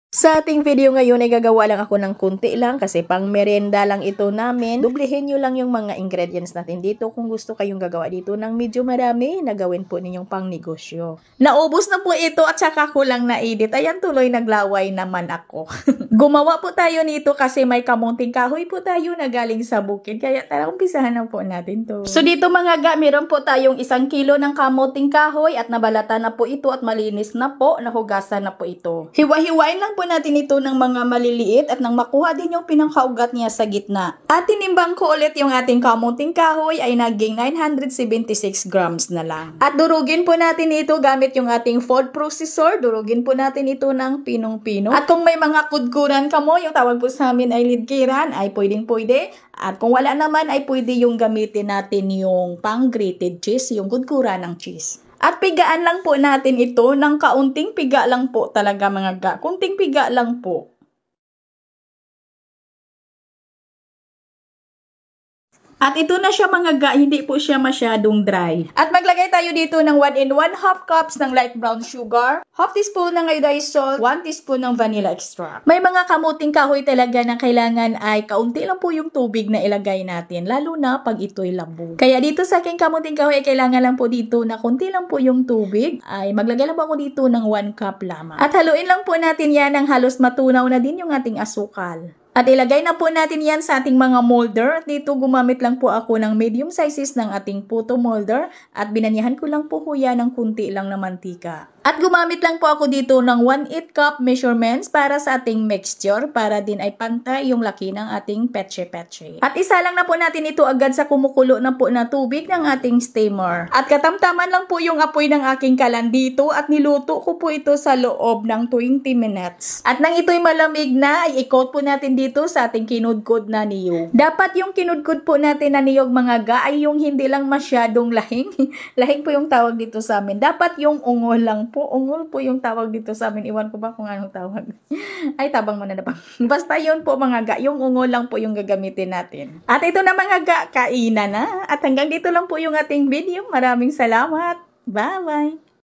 Sa ating video ngayon ay gagawa lang ako ng kunti lang kasi pang merienda lang ito namin. Dublehin nyo lang yung mga ingredients natin dito. Kung gusto kayong gagawa dito ng medyo marami, nagawin po ninyong pang negosyo. Naubos na po ito at saka ko lang na-edit. Ayan, tuloy naglaway naman ako. Gumawa po tayo nito kasi may kamunting kahoy po tayo na galing sa bukid. Kaya tara, umpisahan na po natin to. So dito mga ga, meron po tayong 1 kilo ng kamunting kahoy at nabalatan na po ito at malinis na po, nahugasan na po ito. Hiwa-hiwain lang po natin ito ng mga maliliit at nang makuha din yung pinangkaugat niya sa gitna. At tinimbang ko ulit yung ating kamunting kahoy ay naging 976 grams na lang. At durugin po natin ito gamit yung ating food processor. Durugin po natin ito ng pinong-pino. At kung may mga kudkuran ka mo, yung tawag po sa amin ay lidkiran, ay pwedeng-pwede. At kung wala naman ay pwede yung gamitin natin yung pang-grated cheese, yung kudkuran ng cheese. At pigaan lang po natin ito ng kaunting piga lang po talaga mga ga. Kunting piga lang po. At ito na siya mga ga, hindi po siya masyadong dry. At maglagay tayo dito ng 1 and 1/2 cups ng light brown sugar, half teaspoon ng iodized salt, 1 teaspoon ng vanilla extract. May mga kamuting kahoy talaga na kailangan ay kaunti lang po yung tubig na ilagay natin, lalo na pag ito'y labo. Kaya dito sa aking kamuting kahoy ay kailangan lang po dito na kunti lang po yung tubig, ay maglagay lang po ako dito ng 1 cup lamang. At haluin lang po natin yan ng halos matunaw na din yung ating asukal. At ilagay na po natin yan sa ating mga molder. At dito gumamit lang po ako ng medium sizes ng ating puto molder. At binanyahan ko lang po yan ng kunti lang na mantika. At gumamit lang po ako dito ng 1/8 cup measurements para sa ating mixture. Para din ay pantay yung laki ng ating petche-petche. At isa lang na po natin ito agad sa kumukulo na po na tubig ng ating steamer. At katamtaman lang po yung apoy ng aking kalan dito. At niluto ko po ito sa loob ng 20 minutes. At nang ito'y malamig na, ay i-coat po natin dito sa ating kinudkod na niyog. Dapat yung kinudkod po natin na niyog mga ga ay yung hindi lang masyadong lahing. Lahing po yung tawag dito sa amin. Dapat yung ungol lang po. Ungol po yung tawag dito sa amin. Iwan ko ba kung anong tawag. Ay, tabang man na napang. Basta yun po mga ga. Yung ungol lang po yung gagamitin natin. At ito na mga ga, kainan na. At hanggang dito lang po yung ating video. Maraming salamat. Bye-bye.